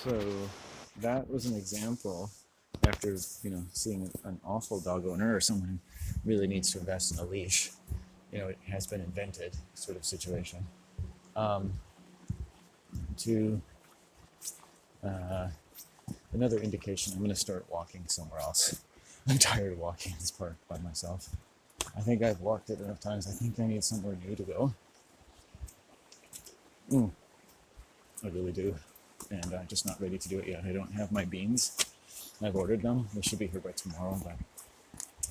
So that was an example after, seeing an awful dog owner or someone who really needs to invest in a leash. It has been invented sort of situation. To another indication, I'm going to start walking somewhere else. I'm tired of walking this park by myself. I think I've walked it enough times. I think I need somewhere new to go. I really do. And I'm just not ready to do it yet. I don't have my beans. I've ordered them. They should be here by tomorrow.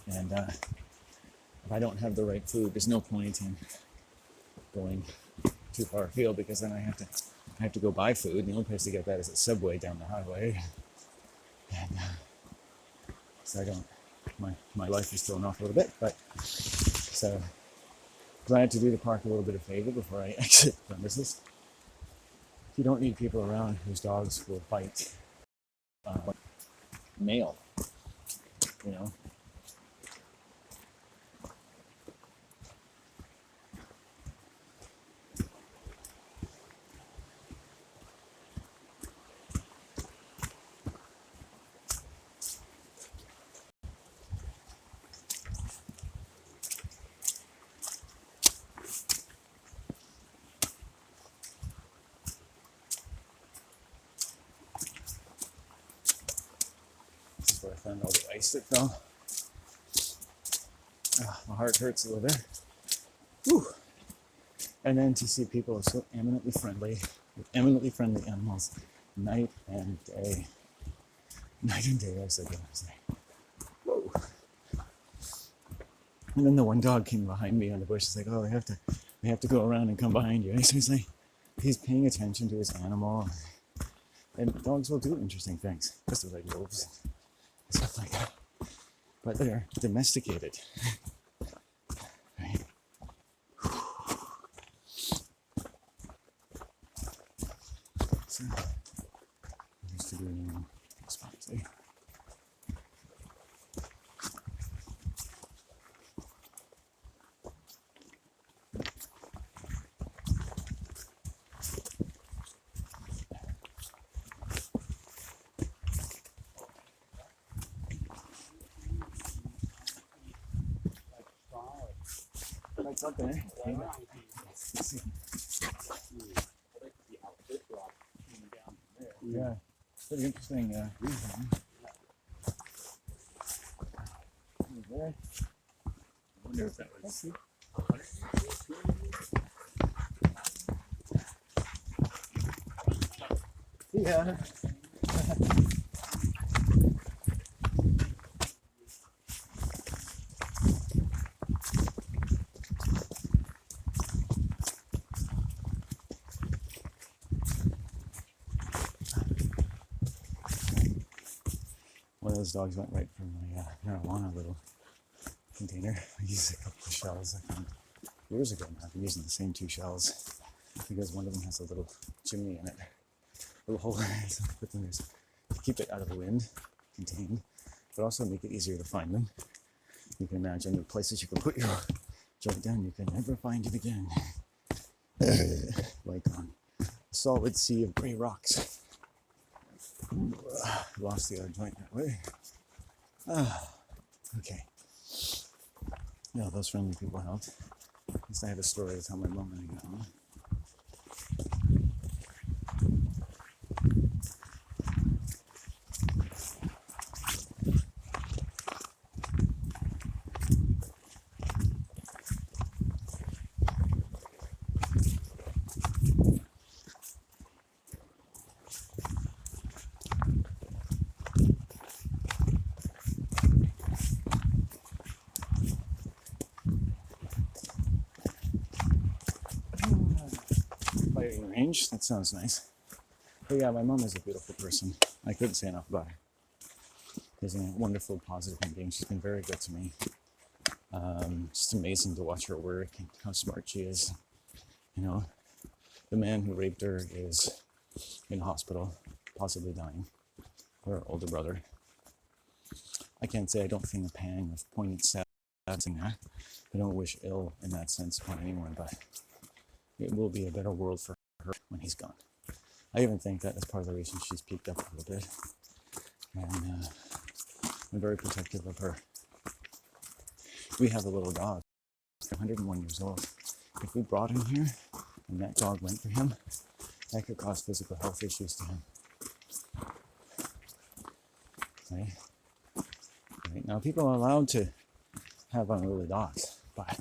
And if I don't have the right food, there's no point in going too far afield, because then I have to go buy food. And the only place to get that is at Subway down the highway. And so I don't. My life is thrown off a little bit, but so glad to do the park a little bit of favor before I exit the premises. You don't need people around whose dogs will bite mail, you know. This is where I found all the ice that fell. My heart hurts a little bit. Whew. And then to see people so eminently friendly, with eminently friendly animals, night and day. Night and day, I was like, whoa. And then the one dog came behind me on the bush. It's like, oh, they have to go around and come behind you. And so he's like, he's paying attention to his animal. And dogs will do interesting things, just like wolves, stuff like that. But they're domesticated. Right? So, I'm used to doing spots, eh? Like something, eh? Yeah, pretty interesting reason. There. I wonder if that was. Yeah. One of those dogs went right from my marijuana little container. I used a couple of shells I found years ago now. I've been using the same 2 shells because one of them has a little chimney in it, a little hole in it. So I put them there to keep it out of the wind, contained, but also make it easier to find them. You can imagine the places you can put your joint down, you can never find it again. Like on a solid sea of gray rocks. Lost the other joint that way. Okay. Yeah, those friendly people helped. At least I had a story to tell my mom when I got home. Firing range, that sounds nice. But yeah, my mom is a beautiful person. I couldn't say enough about her. She's a wonderful, positive human being. She's been very good to me. Just amazing to watch her work and how smart she is. You know, the man who raped her is in hospital, possibly dying. Her older brother. I can't say I don't feel a pang of poignant sadness in that. I don't wish ill in that sense upon anyone, but it will be a better world for her when he's gone. I even think that that's part of the reason she's peaked up a little bit. And I'm very protective of her. We have a little dog, 101 years old. If we brought him here and that dog went for him, that could cause physical health issues to him. Right? Now, people are allowed to have unruly dogs, but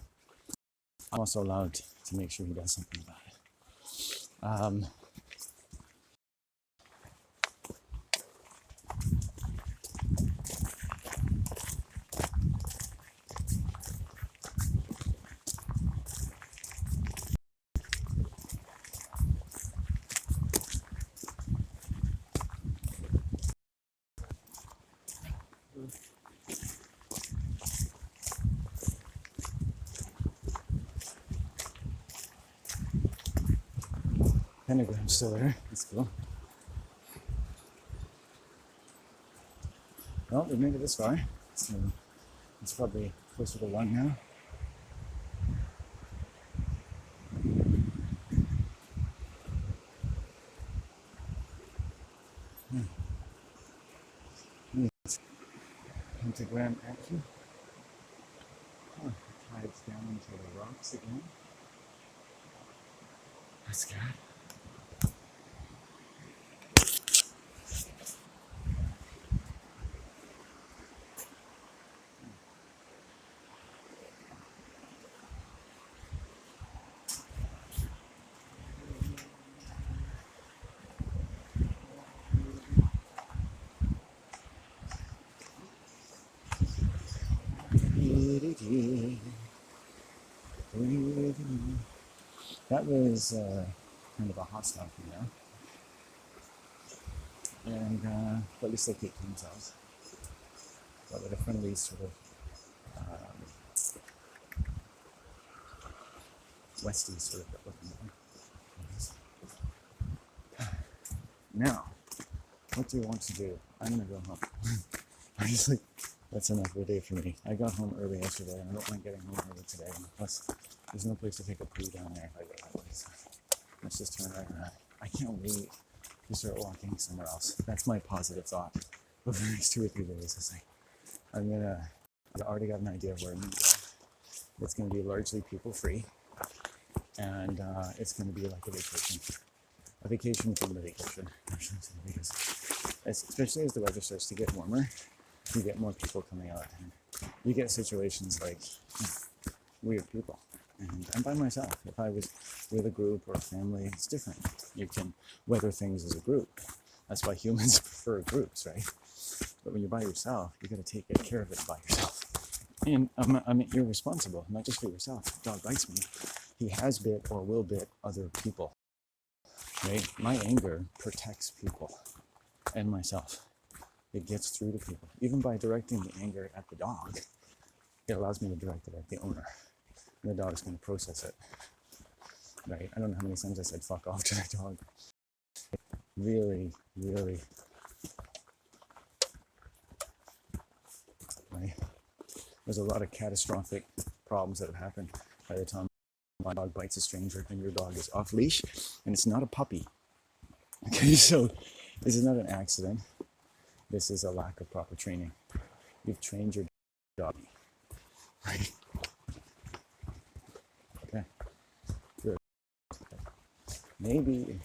I'm also allowed to make sure he does something about it. Pentagram's still there. That's cool. Well, we made it this far. So it's probably closer to 1 now. Pentagram action. Oh, it tides down into the rocks again. That's good. That was kind of a hostile female, and but at least they keep to themselves. But with a friendly sort of Westie sort of looking one. Now, what do you want to do? I'm gonna go home. I'm just like, that's enough of a day for me. I got home early yesterday, and I don't mind getting home early today. And plus, there's no place to take a poo down there if I go that way. So let's just turn right around. I can't wait to start walking somewhere else. That's my positive thought over the next 2 or 3 days. It's like, I already got an idea of where I'm gonna go. It's gonna be largely people free, and it's gonna be like a vacation within the vacation, because especially as the weather starts to get warmer, you get more people coming out, and you get situations like weird people. And I'm by myself. If I was with a group or a family, it's different. You can weather things as a group. That's why humans prefer groups, right? But when you're by yourself, you got to take good care of it by yourself. And you're responsible, not just for yourself. If a dog bites me, he has bit or will bit other people. Right? My anger protects people and myself. It gets through to people. Even by directing the anger at the dog, it allows me to direct it at the owner. And the dog's going to process it. Right? I don't know how many times I said fuck off to that dog. Really, really. Right? There's a lot of catastrophic problems that have happened by the time my dog bites a stranger and your dog is off leash, and it's not a puppy. Okay, so this is not an accident. This is a lack of proper training. You've trained your dog, right? Okay, good. Maybe. Okay.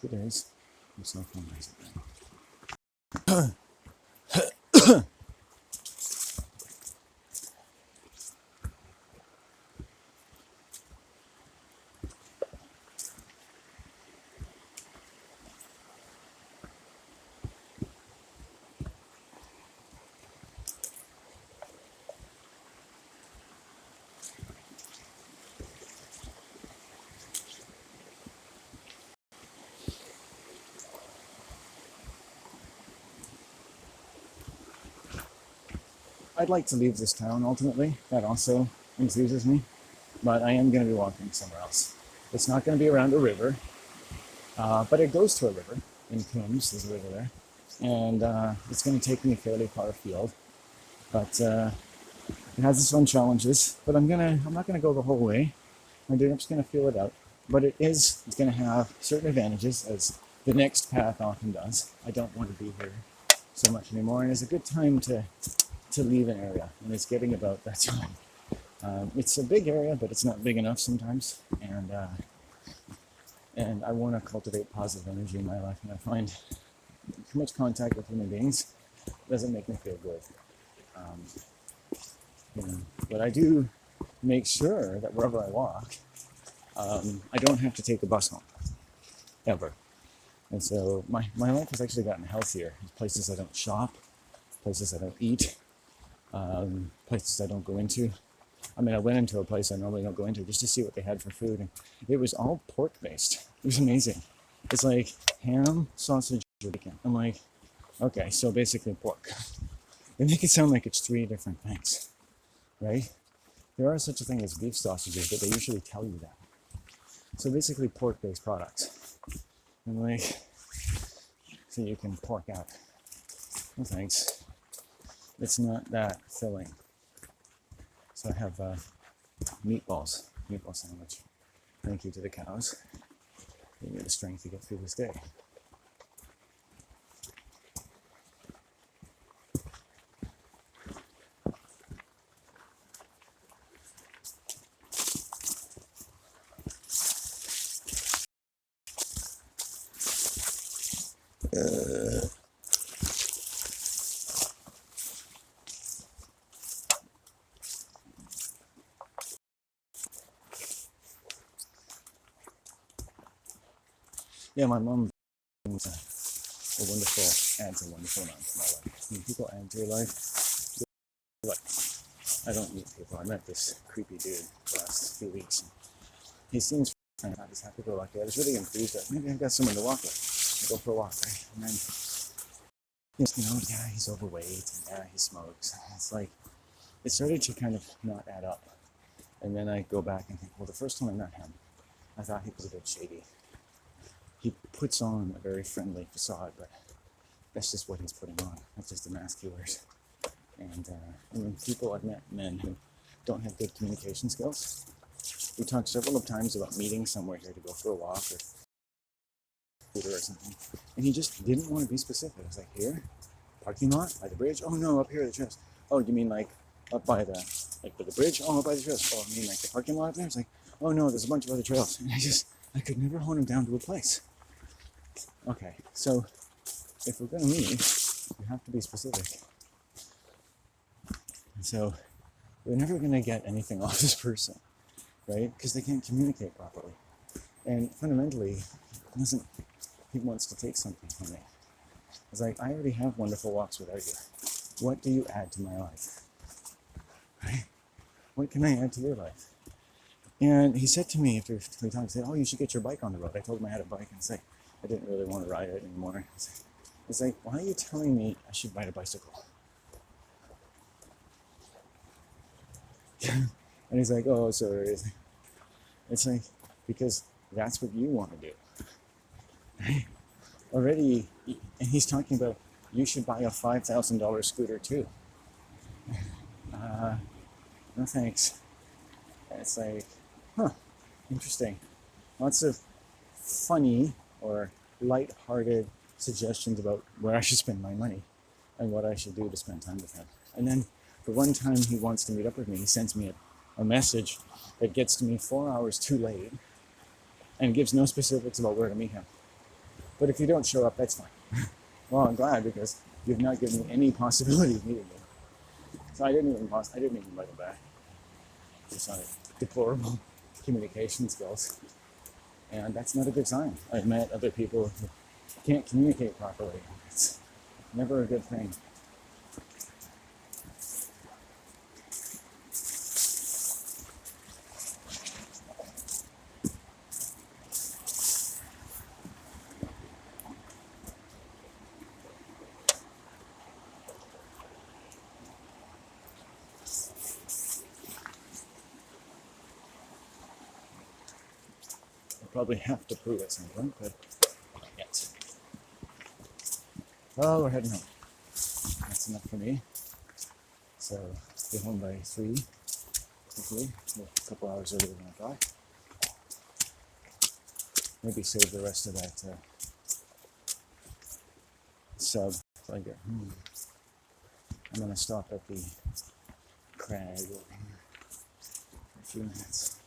2 days. I'm so fundraising. I'd like to leave this town ultimately. That also enthuses me. But I am going to be walking somewhere else. It's not going to be around a river, but it goes to a river. In Coombs, there's a river there. And it's going to take me fairly far afield. But it has its own challenges. But I'm not gonna go the whole way. I'm just gonna feel it out. But it's gonna have certain advantages, as the next path often does. I don't want to be here so much anymore, and it's a good time to leave an area, and it's getting about that time. It's a big area, but it's not big enough sometimes, and I want to cultivate positive energy in my life, and I find too much contact with human beings doesn't make me feel good. But I do make sure that wherever I walk, I don't have to take a bus home, ever. And so my life has actually gotten healthier. Places I don't shop, places I don't eat, places I don't go into. I mean, I went into a place I normally don't go into just to see what they had for food, and it was all pork based. It was amazing. It's like ham, sausage, bacon. I'm like, okay, so basically pork. They make it sound like it's 3 different things, right? There are such a thing as beef sausages, but they usually tell you that. So basically pork-based products. And like, so you can pork out. No thanks. It's not that filling. So I have meatball sandwich. Thank you to the cows. Give me the strength to get through this day. Yeah, my mom adds a wonderful amount to my life. When people add to your life, like, I don't meet people. I met this creepy dude the last few weeks. He seems kind of he's happy-go-lucky. I was really enthused that maybe I've got someone to walk with. I go for a walk, right? And then, yeah, he's overweight, and yeah, he smokes. It's like, it started to kind of not add up. And then I go back and think, well, the first time I met him, I thought he was a bit shady. He puts on a very friendly facade, but that's just what he's putting on. That's just the mask he wears. And when people, I've met men who don't have good communication skills. We talked several of times about meeting somewhere here to go for a walk or food or something. And he just didn't want to be specific. I was like, here? Parking lot? By the bridge? Oh no, up here at the trails. Oh, you mean like up by the bridge? Oh, up by the trails. Oh, I mean like the parking lot up there? It's like, oh no, there's a bunch of other trails. And I could never hone him down to a place. Okay, so if we're going to meet, you have to be specific. And so we're never going to get anything off this person, right? Because they can't communicate properly. And fundamentally, he wants to take something from me. It's like, I already have wonderful walks without you. What do you add to my life? Right? What can I add to your life? And he said to me after 3 times, he said, oh, you should get your bike on the road. I told him I had a bike, and it's like, I didn't really want to ride it anymore. It's like, why are you telling me I should ride a bicycle? And he's like, oh, sorry. It's like, because that's what you want to do. Right? Already, and he's talking about, you should buy a $5,000 scooter too. No thanks. And it's like, interesting. Lots of funny or light-hearted suggestions about where I should spend my money and what I should do to spend time with him. And then the one time he wants to meet up with me, he sends me a message that gets to me 4 hours too late and gives no specifics about where to meet him. But if you don't show up, that's fine. Well, I'm glad, because you've not given me any possibility of meeting me. So I didn't even write him back. Just on deplorable communication skills. And that's not a good sign. I've met other people who can't communicate properly. It's never a good thing. probably have to prove at some point, but not yet. Well, we're heading home. That's enough for me. So, get home by 3, hopefully, a couple hours earlier than I thought. Maybe save the rest of that sub till I get home. I'm gonna stop at the crag over here for a few minutes.